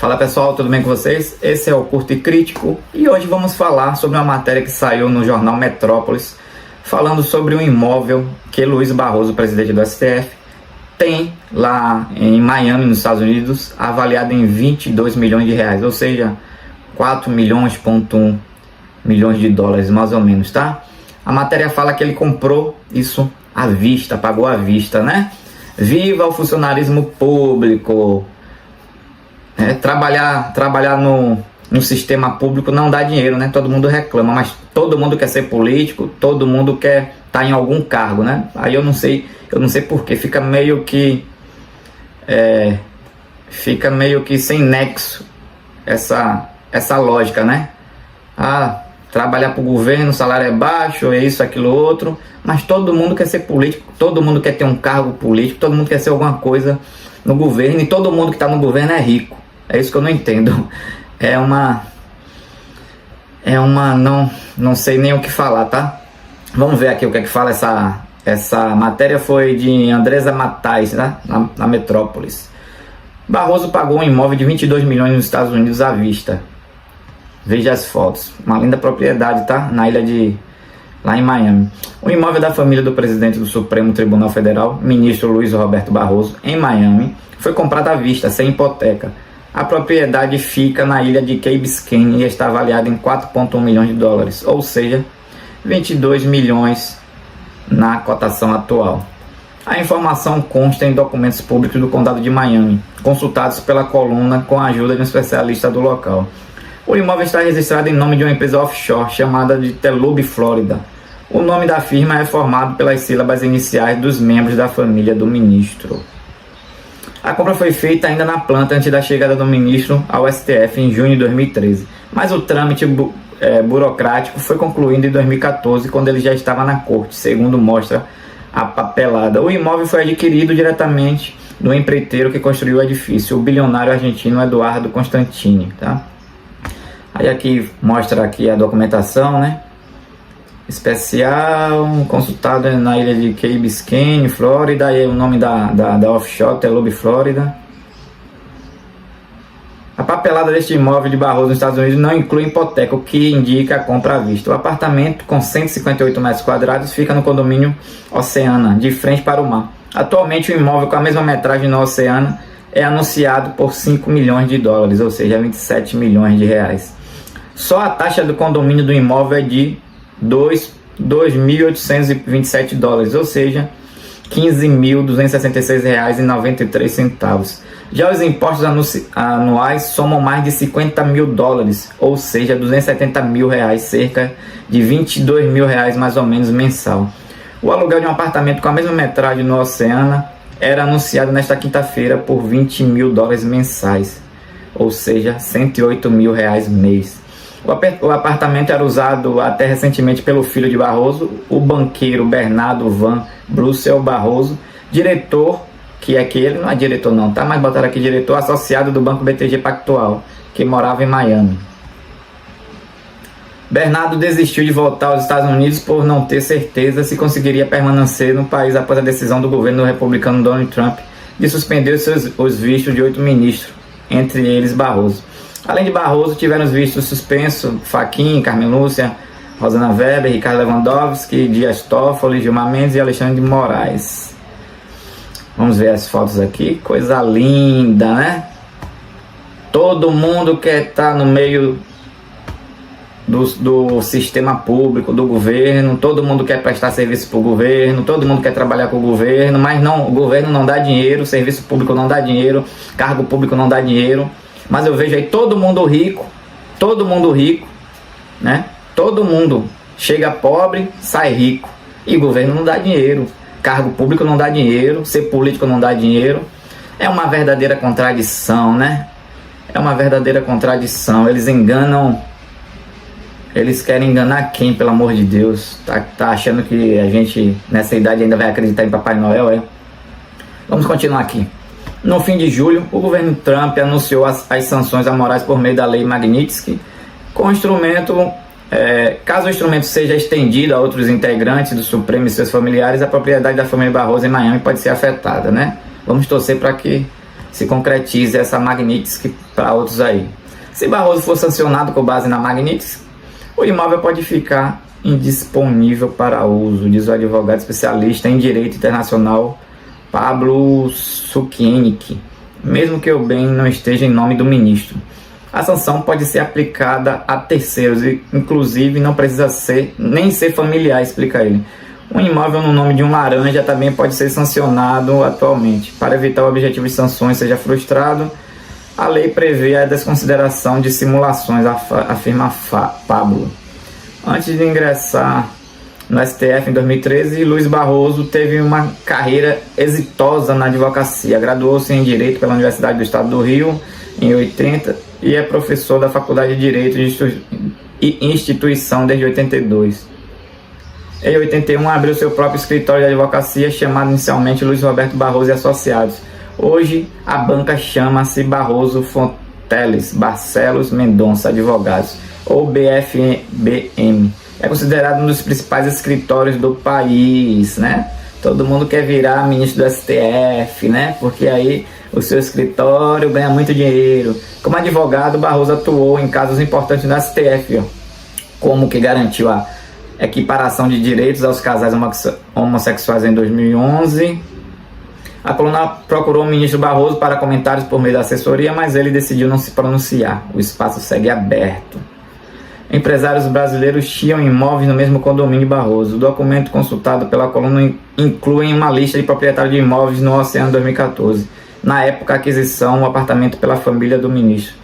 Fala pessoal, tudo bem com vocês? Esse é o Curto e Crítico e hoje vamos falar sobre uma matéria que saiu no jornal Metrópolis, falando sobre um imóvel que Luiz Barroso, presidente do STF, tem lá em Miami, nos Estados Unidos, avaliado em 22 milhões de reais, ou seja, 4,1 milhões de dólares mais ou menos, tá? A matéria fala que ele comprou isso à vista, pagou à vista, né? Viva o funcionarismo público! Trabalhar no sistema público não dá dinheiro, né? Todo mundo reclama, mas todo mundo quer ser político, todo mundo quer estar em algum cargo, né? Aí eu não sei porquê, fica meio que sem nexo essa lógica, né? Trabalhar para o governo, o salário é baixo, é isso, aquilo, outro, mas todo mundo quer ser político, todo mundo quer ter um cargo político, todo mundo quer ser alguma coisa no governo e todo mundo que está no governo é rico. É isso que eu não entendo. Não sei nem o que falar, tá? Vamos ver aqui o que é que fala essa matéria. Foi de Andresa Matais, né? na Metrópolis. Barroso pagou um imóvel de 22 milhões nos Estados Unidos à vista. Veja as fotos. Uma linda propriedade, tá? Na ilha lá em Miami. O imóvel da família do presidente do Supremo Tribunal Federal, ministro Luiz Roberto Barroso, em Miami, foi comprado à vista, sem hipoteca. A propriedade fica na ilha de Key Biscayne e está avaliada em 4,1 milhões de dólares, ou seja, 22 milhões na cotação atual. A informação consta em documentos públicos do Condado de Miami, consultados pela coluna com a ajuda de um especialista do local. O imóvel está registrado em nome de uma empresa offshore chamada de Telub Florida. O nome da firma é formado pelas sílabas iniciais dos membros da família do ministro. A compra foi feita ainda na planta antes da chegada do ministro ao STF em junho de 2013, mas o trâmite burocrático foi concluído em 2014, quando ele já estava na corte, segundo mostra a papelada. O imóvel foi adquirido diretamente do empreiteiro que construiu o edifício, o bilionário argentino Eduardo Constantini, tá? Aí aqui mostra aqui a documentação, né? Especial, consultado na ilha de Key Biscayne, Flórida, aí o nome da offshore, Telub Florida. A papelada deste imóvel de Barroso nos Estados Unidos não inclui hipoteca, o que indica a compra à vista. O apartamento, com 158 metros quadrados, fica no condomínio Oceana, de frente para o mar. Atualmente o imóvel com a mesma metragem no Oceana é anunciado por 5 milhões de dólares, ou seja, 27 milhões de reais. Só a taxa do condomínio do imóvel é de 2.827 dólares, ou seja, R$15.266,93. Já os impostos anuais somam mais de 50 mil dólares, ou seja, 270 mil reais, cerca de 22 mil reais mais ou menos mensal. O aluguel de um apartamento com a mesma metragem no Oceana era anunciado nesta quinta-feira por 20 mil dólares mensais, ou seja, 108 mil reais mês. O apartamento era usado até recentemente pelo filho de Barroso, o banqueiro Bernardo Van Brussel Barroso, diretor, que ele não é diretor não, tá? Mas botaram aqui diretor associado do Banco BTG Pactual, que morava em Miami. Bernardo desistiu de voltar aos Estados Unidos por não ter certeza se conseguiria permanecer no país após a decisão do governo republicano Donald Trump de suspender os vistos de 8 ministros, entre eles Barroso. Além de Barroso, tiveram os vistos suspensos Fachin, Carmen Lúcia, Rosana Weber, Ricardo Lewandowski, Dias Toffoli, Gilmar Mendes e Alexandre de Moraes. Vamos ver as fotos aqui, coisa linda, né? Todo mundo quer estar no meio do sistema público, do governo, todo mundo quer prestar serviço para o governo, todo mundo quer trabalhar com o governo, mas não, o governo não dá dinheiro, o serviço público não dá dinheiro, cargo público não dá dinheiro. Mas eu vejo aí todo mundo rico, né? Todo mundo chega pobre, sai rico. E o governo não dá dinheiro, cargo público não dá dinheiro, ser político não dá dinheiro. É uma verdadeira contradição, né? É uma verdadeira contradição. Eles querem enganar quem, pelo amor de Deus? Tá achando que a gente nessa idade ainda vai acreditar em Papai Noel, é? Vamos continuar aqui. No fim de julho, o governo Trump anunciou as sanções amorais por meio da lei Magnitsky, com o instrumento, caso o instrumento seja estendido a outros integrantes do Supremo e seus familiares, a propriedade da família Barroso em Miami pode ser afetada, né? Vamos torcer para que se concretize essa Magnitsky para outros aí. Se Barroso for sancionado com base na Magnitsky, o imóvel pode ficar indisponível para uso, diz o advogado especialista em direito internacional Pablo Sukienick, mesmo que o bem não esteja em nome do ministro. A sanção pode ser aplicada a terceiros e, inclusive, não precisa nem ser familiar, explica ele. Um imóvel no nome de um laranja também pode ser sancionado atualmente. Para evitar o objetivo de sanções seja frustrado, a lei prevê a desconsideração de simulações, afirma Pablo. Antes de ingressar no STF em 2013, Luiz Barroso teve uma carreira exitosa na advocacia. Graduou-se em Direito pela Universidade do Estado do Rio em 80 e é professor da Faculdade de Direito e Instituição desde 82. Em 81 abriu seu próprio escritório de advocacia chamado inicialmente Luiz Roberto Barroso e Associados. Hoje a banca chama-se Barroso Fonteles Barcelos Mendonça Advogados, ou BFBM. É considerado um dos principais escritórios do país, né? Todo mundo quer virar ministro do STF, né? Porque aí o seu escritório ganha muito dinheiro. Como advogado, Barroso atuou em casos importantes no STF, ó, como que garantiu a equiparação de direitos aos casais homossexuais em 2011. A coluna procurou o ministro Barroso para comentários por meio da assessoria, mas ele decidiu não se pronunciar. O espaço segue aberto. Empresários brasileiros tinham imóveis no mesmo condomínio de Barroso. O documento consultado pela coluna inclui uma lista de proprietários de imóveis no Oceano 2014. Na época, a aquisição, o apartamento pela família do ministro.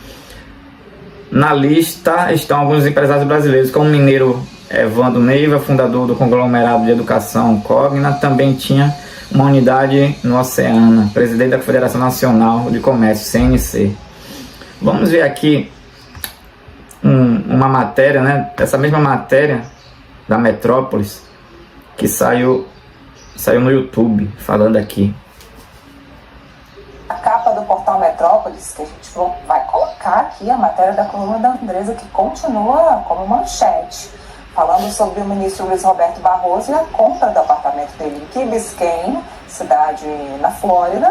Na lista estão alguns empresários brasileiros, como o mineiro Evandro Neiva, fundador do conglomerado de educação Cogna, também tinha uma unidade no Oceano, presidente da Confederação Nacional de Comércio, CNC. Vamos ver aqui uma matéria, né? Essa mesma matéria da Metrópolis que saiu no YouTube, falando aqui. A capa do portal Metrópolis, que a gente vai colocar aqui a matéria da coluna da Andresa, que continua como manchete, falando sobre o ministro Luiz Roberto Barroso e a compra do apartamento dele em Key Biscayne, cidade na Flórida.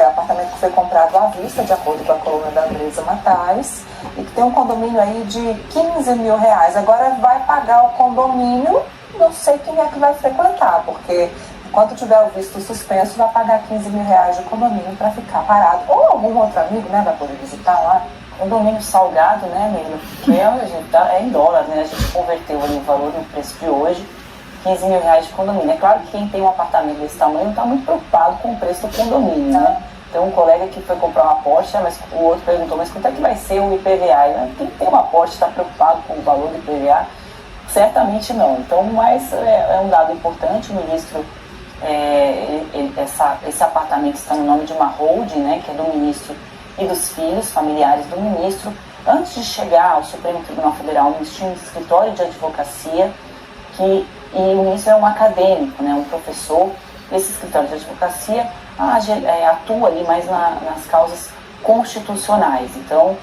Apartamento que foi comprado à vista, de acordo com a coluna da Andresa Matais, e que tem um condomínio aí de 15 mil reais. Agora vai pagar o condomínio, não sei quem é que vai frequentar, porque enquanto tiver o visto suspenso, vai pagar 15 mil reais de condomínio para ficar parado. Ou algum outro amigo, né, vai poder visitar lá. Condomínio salgado, né, Neila? Porque é em dólar, né? A gente converteu ali o valor no preço de hoje, 15 mil reais de condomínio. É claro que quem tem um apartamento desse tamanho não está muito preocupado com o preço do condomínio, né? Tem um colega que foi comprar uma Porsche, mas o outro perguntou, mas quanto é que vai ser o IPVA? Quem tem uma Porsche está preocupado com o valor do IPVA? Certamente não. Então, mas é um dado importante. O ministro, esse apartamento está no nome de uma holding, né, que é do ministro e dos filhos, familiares do ministro. Antes de chegar ao Supremo Tribunal Federal, o ministro tinha um escritório de advocacia e o ministro é um acadêmico, né, um professor. Esse escritório de advocacia atua ali mais nas causas constitucionais. Então,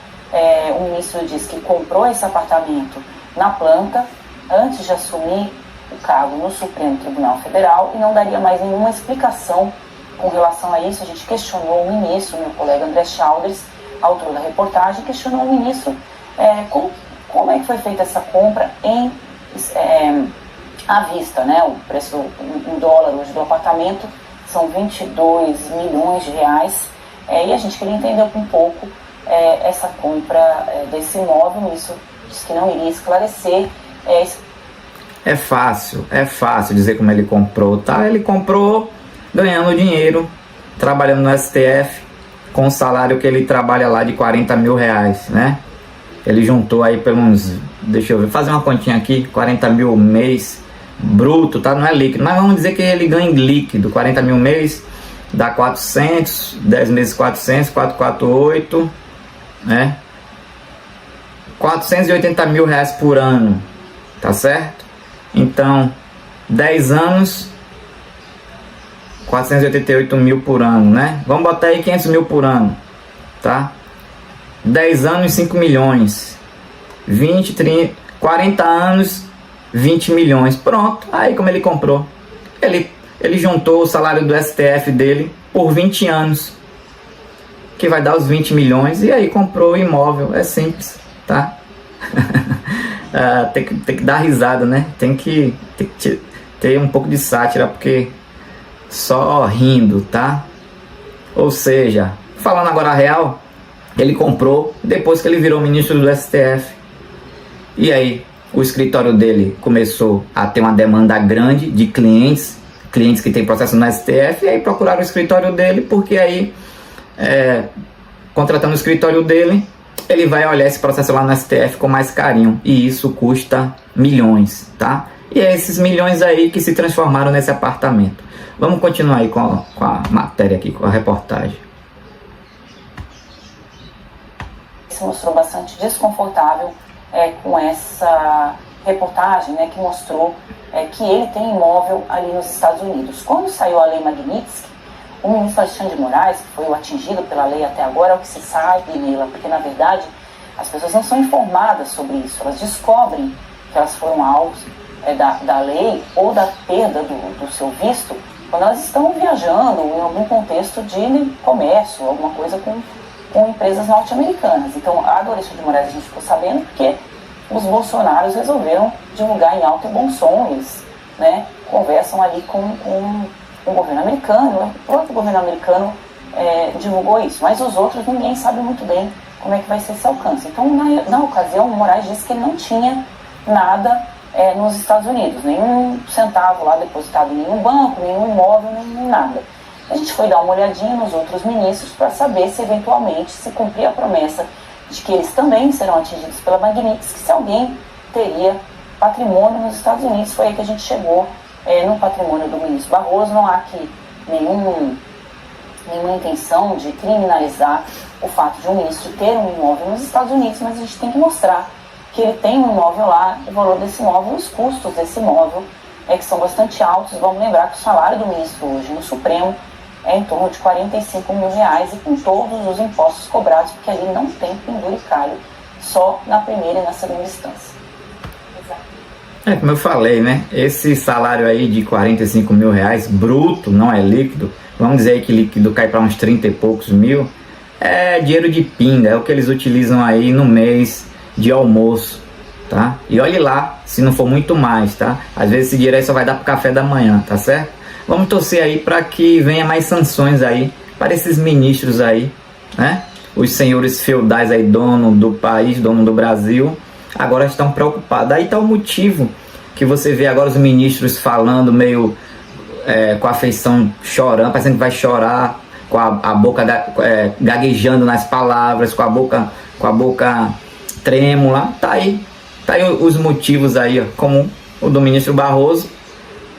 o ministro diz que comprou esse apartamento na planta antes de assumir o cargo no Supremo Tribunal Federal e não daria mais nenhuma explicação com relação a isso. A gente questionou o ministro, meu colega André Chalders, autor da reportagem, questionou o ministro como é que foi feita essa compra à vista, né? O preço em dólar hoje do apartamento são 22 milhões de reais, e a gente queria entender um pouco essa compra desse imóvel. O ministro disse que não iria esclarecer. É fácil dizer como ele comprou, tá? Ele comprou ganhando dinheiro, trabalhando no STF, com o salário que ele trabalha lá de 40 mil reais, né? Ele juntou aí pelos, deixa eu ver, fazer uma continha aqui, 40 mil mês, bruto, tá? Não é líquido, mas vamos dizer que ele ganha líquido, 40 mil mês, dá 400, 10 meses 400, 448, né? 480 mil reais por ano, tá certo? Então, 10 anos, 488 mil por ano, né? Vamos botar aí 500 mil por ano, tá? 10 anos, 5 milhões. 20, 30, 40 anos, 20 milhões. Pronto, aí como ele comprou. Ele juntou o salário do STF dele por 20 anos. que vai dar os 20 milhões, e aí comprou o imóvel. É simples, tá? Tem que dar risada, né? Tem que ter um pouco de sátira, porque só rindo, tá? Ou seja, falando agora a real, ele comprou depois que ele virou ministro do STF. E aí, o escritório dele começou a ter uma demanda grande de clientes que têm processo no STF, e aí procuraram o escritório dele, porque aí, contratando o escritório dele, ele vai olhar esse processo lá no STF com mais carinho, e isso custa milhões, tá? E é esses milhões aí que se transformaram nesse apartamento. Vamos continuar aí com a matéria aqui, com a reportagem. Se mostrou bastante desconfortável com essa reportagem, né, que mostrou que ele tem imóvel ali nos Estados Unidos. Quando saiu a lei Magnitsky, o ministro Alexandre de Moraes, que foi o atingido pela lei até agora, é o que se sabe, Neila, porque na verdade as pessoas não são informadas sobre isso, elas descobrem que elas foram alvos da lei ou da perda do seu visto quando elas estão viajando em algum contexto de comércio, alguma coisa com empresas norte-americanas. Então, a do Alexandre de Moraes a gente ficou sabendo porque os bolsonaros resolveram divulgar em alto e bom som. Eles, né, conversam ali com o governo americano, o próprio governo americano divulgou isso, mas os outros ninguém sabe muito bem como é que vai ser esse alcance. Então, na ocasião, o Moraes disse que ele não tinha nada nos Estados Unidos, nenhum centavo lá depositado em nenhum banco, nenhum imóvel, nem nada. A gente foi dar uma olhadinha nos outros ministros para saber se eventualmente se cumpria a promessa de que eles também serão atingidos pela Magnitsky, se alguém teria patrimônio nos Estados Unidos. Foi aí que a gente chegou no patrimônio do ministro Barroso. Não há aqui nenhuma intenção de criminalizar o fato de um ministro ter um imóvel nos Estados Unidos, mas a gente tem que mostrar que ele tem um imóvel lá, o valor desse imóvel, os custos desse imóvel, que são bastante altos. Vamos lembrar que o salário do ministro hoje no Supremo é em torno de R$45 mil, e com todos os impostos cobrados, porque ali não tem penduricalho, só na primeira e na segunda instância. Como eu falei, né? Esse salário aí de R$45 mil bruto, não é líquido. Vamos dizer aí que líquido cai para uns 30 e poucos mil. É dinheiro de pinga, é o que eles utilizam aí no mês de almoço, tá? E olhe lá, se não for muito mais, tá? Às vezes esse dinheiro aí só vai dar pro café da manhã, tá certo? Vamos torcer aí para que venha mais sanções aí para esses ministros aí, né? Os senhores feudais aí, dono do país, dono do Brasil, agora estão preocupados. Aí tá o motivo que você vê agora os ministros falando meio com a feição chorando, parecendo que vai chorar, com a boca gaguejando nas palavras, com a boca trêmula. Tá aí os motivos aí, ó, como o do ministro Barroso,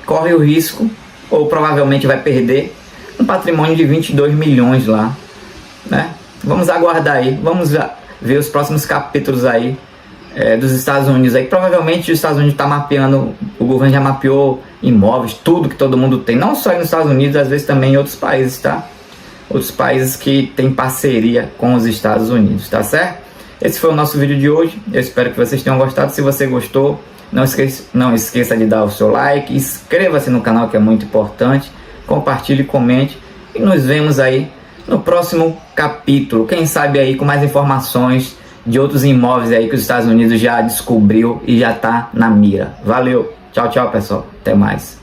corre o risco, ou provavelmente vai perder um patrimônio de 22 milhões lá, né? Vamos aguardar aí, vamos ver os próximos capítulos aí dos Estados Unidos aí. Provavelmente os Estados Unidos está mapeando, o governo já mapeou imóveis, tudo que todo mundo tem, não só aí nos Estados Unidos, às vezes também em outros países, tá? Outros países que têm parceria com os Estados Unidos, tá certo? Esse foi o nosso vídeo de hoje, eu espero que vocês tenham gostado. Se você gostou, não esqueça de dar o seu like, inscreva-se no canal, que é muito importante, compartilhe, comente, e nos vemos aí no próximo capítulo, quem sabe aí com mais informações de outros imóveis aí que os Estados Unidos já descobriu e já está na mira. Valeu, tchau, tchau pessoal, até mais.